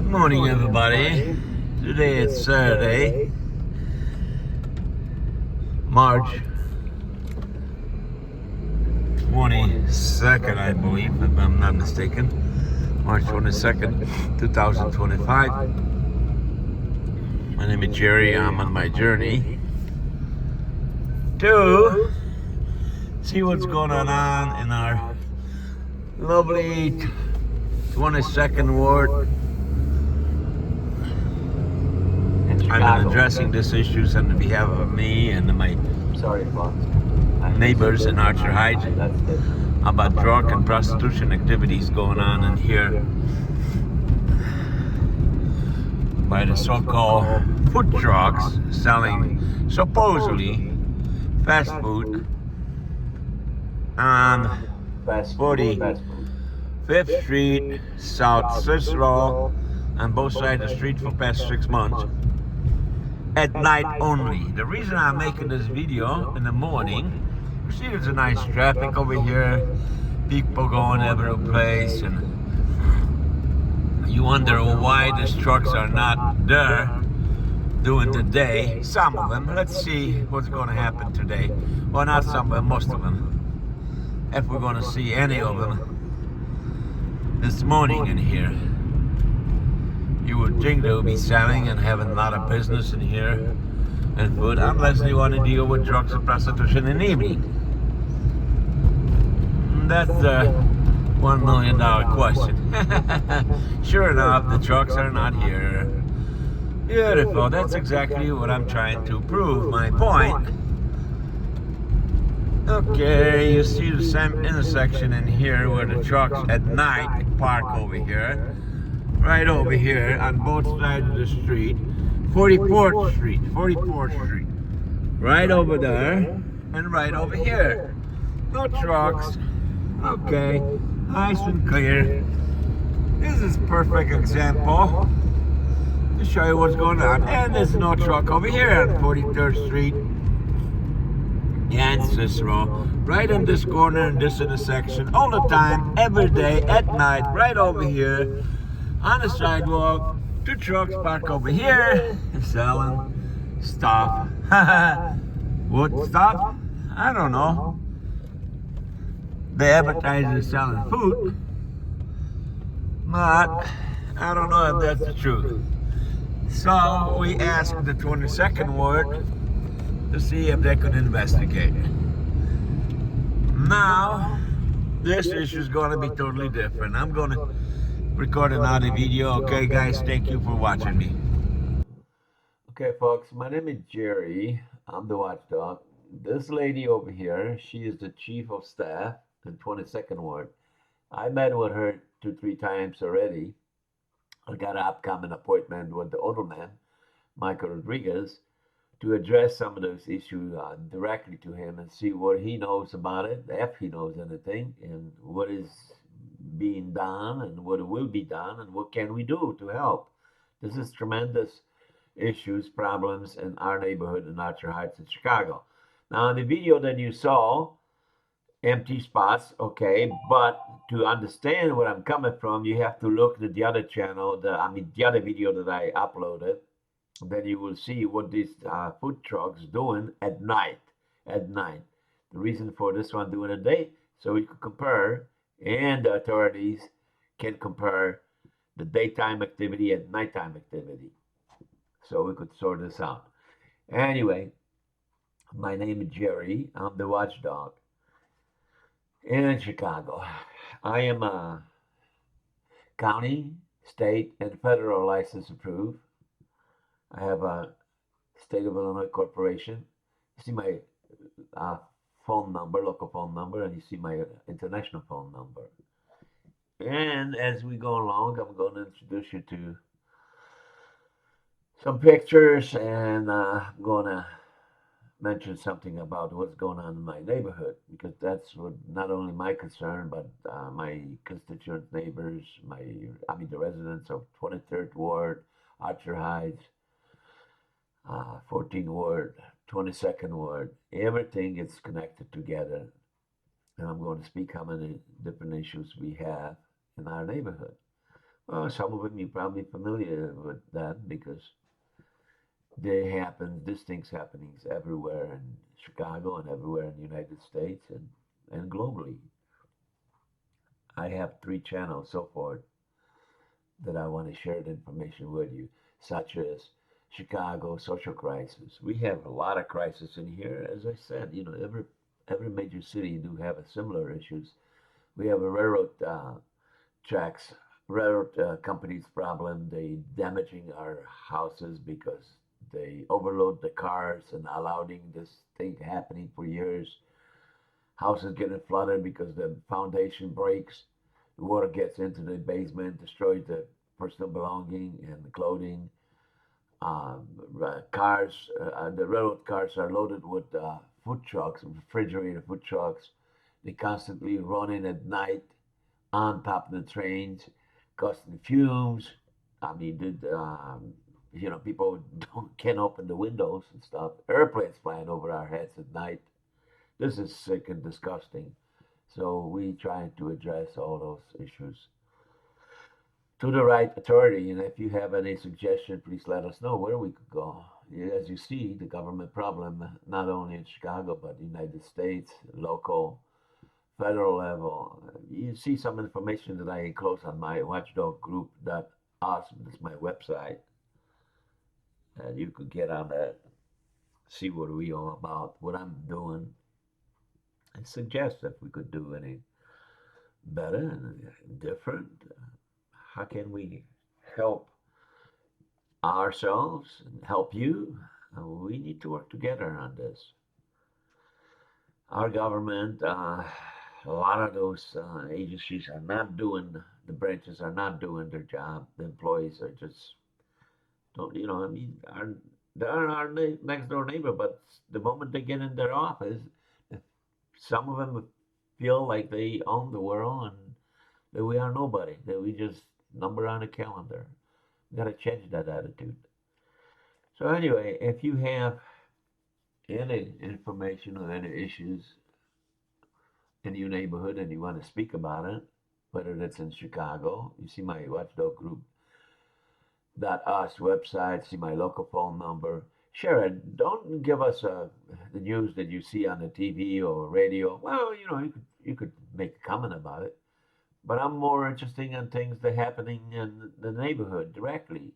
Morning, everybody. Today is Saturday, March 22nd, I believe, if I'm not mistaken. March 22nd, 2025. My name is Jerry. I'm on my journey to see what's going on in our lovely 22nd ward. I've been addressing these issues on behalf of me and my neighbors in Archer Heights about drug and prostitution activities going on in here by the so-called food trucks selling supposedly fast food on 45th Street, South Cicero, on both sides of the street for the past 6 months. At night only. The reason I'm making this video in the morning, you see there's a nice traffic over here, people going every place, and you wonder why these trucks are not there during the day. Some of them. Let's see what's going to happen today. Well, not some of them, most of them. If we're going to see any of them this morning in here. You would think they would be selling and having a lot of business in here and food, unless they want to deal with drugs and prostitution in the evening. That's the $1 million question. Sure enough, the trucks are not here. Beautiful. That's exactly what I'm trying to prove, my point. Okay, you see the same intersection in here where the trucks at night park over here. Right over here on both sides of the street. 44th Street. Right over there and right over here. No trucks. Okay, nice and clear. This is a perfect example to show you what's going on. And there's no truck over here on 43rd Street and Cicero. Right in this corner, in this intersection, all the time, every day, at night, right over here. On the sidewalk, two trucks park over here selling stuff. What stuff? I don't know. They advertise they're selling food, but I don't know if that's the truth. So we asked the 22nd ward to see if they could investigate. Now, this issue is going to be totally different. I'm going to record another video. Okay, guys, thank you for watching me. Okay, folks, my name is Jerry. I'm the watchdog. This lady over here, she is the chief of staff in 22nd Ward. I met with her 2-3 times already. I got an upcoming appointment with the alderman, Michael Rodriguez, to address some of those issues directly to him and see what he knows about it, if he knows anything, and what is being done and what will be done and what can we do to help. This is tremendous issues, problems in our neighborhood in Archer Heights in Chicago. Now in the video that you saw, empty spots, okay, but to understand where I'm coming from, you have to look at the other channel, the other video that I uploaded. Then you will see what these food trucks doing at night. The reason for this one doing at day, so we could compare, and the authorities can compare the daytime activity and nighttime activity, so we could sort this out. Anyway, my name is Jerry. I'm the watchdog in Chicago. I am a county, state, and federal license approved. I have a State of Illinois corporation. You see my phone number, local phone number, and you see my international phone number. And as we go along, I'm going to introduce you to some pictures, and I'm going to mention something about what's going on in my neighborhood, because that's what not only my concern, but my constituent neighbors, the residents of 23rd Ward, Archer Heights, 14th Ward, 22nd Ward. Everything is connected together. And I'm going to speak how many different issues we have in our neighborhood. Some of them you're probably familiar with that because these things happenings everywhere in Chicago and everywhere in the United States and globally. I have 3 channels so far that I want to share the information with you, such as Chicago social crisis. We have a lot of crisis in here. As I said, every major city do have a similar issues. We have a railroad tracks, railroad companies problem. They damaging our houses because they overload the cars and allowing this thing happening for years. Houses getting flooded because the foundation breaks. The water gets into the basement, destroys the personal belonging and the clothing. Cars, the railroad cars are loaded with food trucks, refrigerated food trucks. They constantly running at night on top of the trains, causing fumes. I mean, people can't open the windows and stuff. Airplanes flying over our heads at night. This is sick and disgusting. So we try to address all those issues to the right authority. And if you have any suggestion, please let us know where we could go. As you see, the government problem, not only in Chicago, but the United States, local, federal level. You see some information that I enclose on my watchdog group. Awesome. That's my website. And you could get on that, see what we all about, what I'm doing, and suggest if we could do any better and different. How can we help ourselves and help you? We need to work together on this. Our government, a lot of those agencies are not doing, the branches are not doing their job. The employees are just, don't, I mean, they're our next door neighbor, but the moment they get in their office, some of them feel like they own the world and that we are nobody, that we just number on a calendar. We got to change that attitude. So anyway, if you have any information or any issues in your neighborhood and you want to speak about it, whether it's in Chicago, you see my watchdog group .us website, see my local phone number. Share it. Don't give us the news that you see on the TV or radio. Well, you could make a comment about it, but I'm more interested in things that are happening in the neighborhood directly,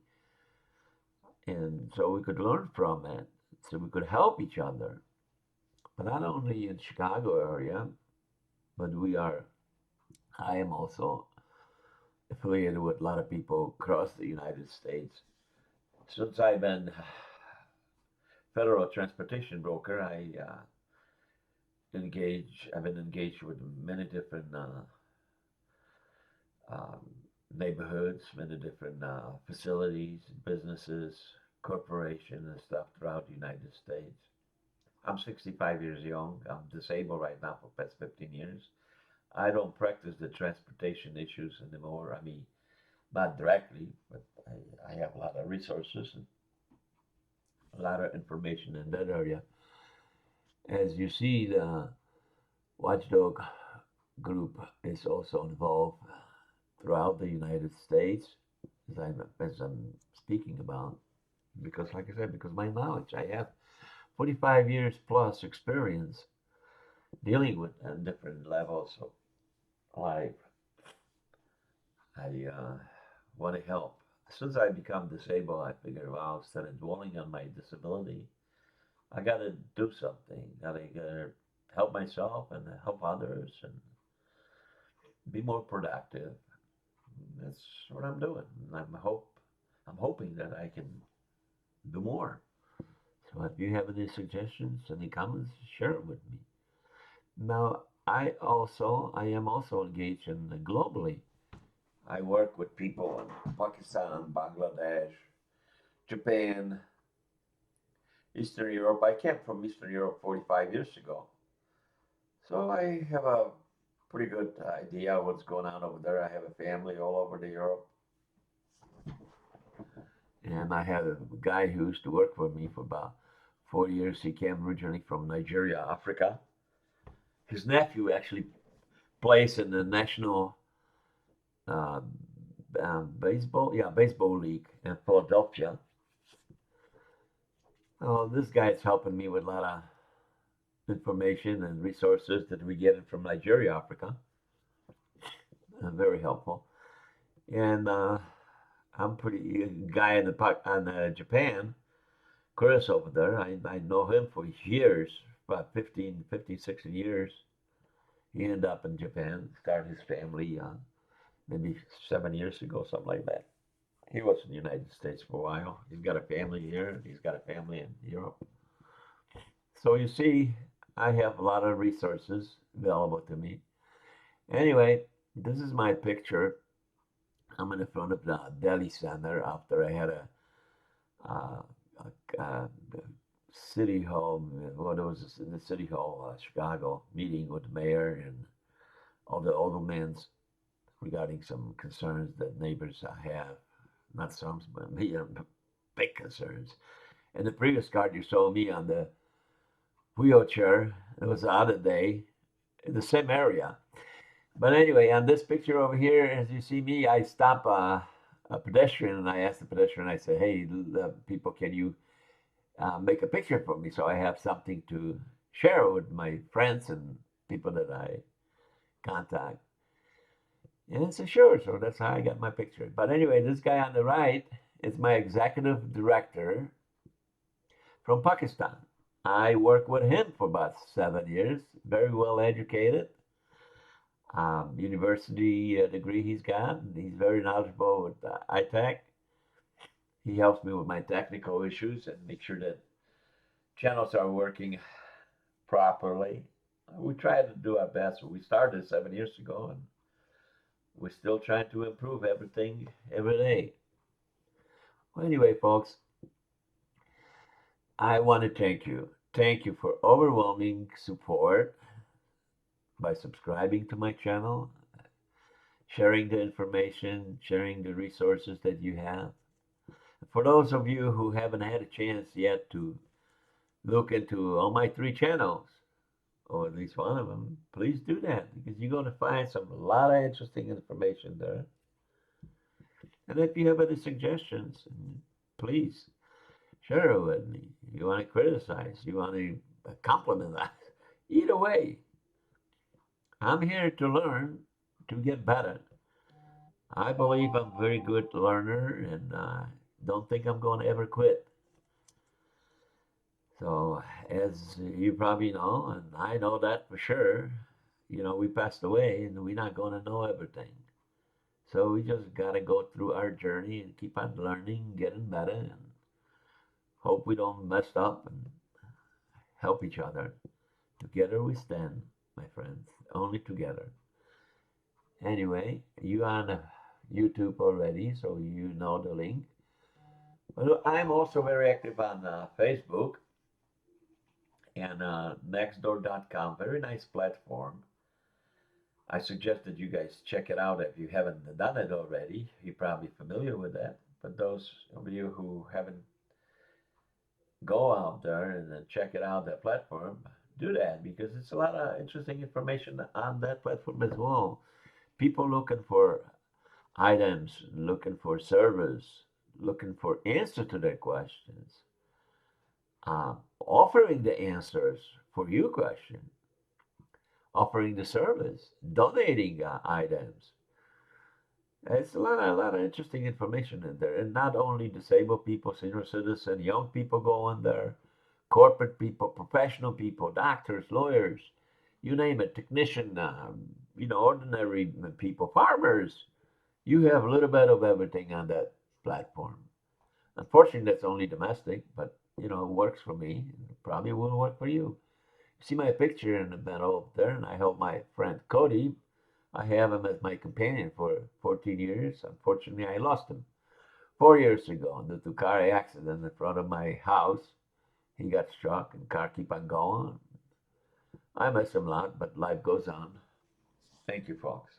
and so we could learn from it, so we could help each other. But not only in Chicago area, but I am also affiliated with a lot of people across the United States. Since I've been federal transportation broker, I've been engaged with many different um, neighborhoods, many different facilities, businesses, corporations, and stuff throughout the United States. I'm 65 years young. I'm disabled right now for the past 15 years. I don't practice the transportation issues anymore. I mean, not directly, but I have a lot of resources and a lot of information in that area. As you see, the Watchdog group is also involved throughout the United States, as I'm speaking about, because, like I said, because my knowledge, I have 45 years plus experience dealing with different levels of life. I want to help. Since I become disabled, I figured, well, instead of dwelling on my disability, I got to do something. Gotta help myself and help others and be more productive. That's what I'm doing. I'm hoping that I can do more. So if you have any suggestions, any comments, share it with me. Now, I am also engaged in globally. I work with people in Pakistan, Bangladesh, Japan, Eastern Europe. I came from Eastern Europe 45 years ago. So I have a pretty good idea of what's going on over there. I have a family all over the Europe. And I had a guy who used to work for me for about 4 years. He came originally from Nigeria, Africa. His nephew actually plays in the national uh, baseball league in Philadelphia. Oh, this guy's helping me with a lot of information and resources that we get from Nigeria, Africa. Very helpful. And I'm pretty guy in Japan, Chris over there. I know him for years, about 16 years. He ended up in Japan, started his family maybe 7 years ago, something like that. He was in the United States for a while. He's got a family here, and he's got a family in Europe. So you see, I have a lot of resources available to me. Anyway, this is my picture. I'm in the front of the Delhi Center after I had a city hall, well, it was in the city hall, Chicago, meeting with the mayor and all the aldermen regarding some concerns that neighbors have. Not some, but big concerns. And the previous card you saw me on the wheelchair, it was the other day in the same area. But anyway, on this picture over here, as you see me, I stop a pedestrian and I ask the pedestrian, I say, hey, people, can you make a picture for me so I have something to share with my friends and people that I contact? And I said, sure. So that's how I got my picture. But anyway, this guy on the right is my executive director from Pakistan. I worked with him for about 7 years, very well educated. University degree he's got. He's very knowledgeable with iTech. He helps me with my technical issues and make sure that channels are working properly. We try to do our best. We started 7 years ago, and we're still trying to improve everything every day. Well, anyway, folks, I want to thank you. Thank you for overwhelming support by subscribing to my channel, sharing the information, sharing the resources that you have. For those of you who haven't had a chance yet to look into all my 3 channels, or at least one of them, please do that, because you're going to find a lot of interesting information there. And if you have any suggestions, please share it with me. You want to criticize, you want to compliment that. Either way, I'm here to learn, to get better. I believe I'm a very good learner, and don't think I'm going to ever quit. So, as you probably know, and I know that for sure, we passed away and we're not going to know everything. So we just got to go through our journey and keep on learning, getting better, and hope we don't mess up and help each other. Together we stand, my friends, only together. Anyway, you on YouTube already, so you know the link. But I'm also very active on Facebook and Nextdoor.com. Very nice platform. I suggest that you guys check it out if you haven't done it already. You're probably familiar with that. But those of you who haven't, go out there and then check it out, that platform. Do that, because it's a lot of interesting information on that platform as well. People looking for items, looking for service, looking for answer to their questions, offering the answers for your question, offering the service, donating items. It's a lot of interesting information in there, and not only disabled people, senior citizens, young people go in there, corporate people, professional people, doctors, lawyers, you name it, technician, ordinary people, farmers. You have a little bit of everything on that platform. Unfortunately, that's only domestic, but it works for me. It probably will work for you. See my picture in the middle up there, and I help my friend Cody. I have him as my companion for 14 years. Unfortunately, I lost him 4 years ago due to a car accident in front of my house. He got struck, and the car keep on going. I miss him a lot, but life goes on. Thank you, folks.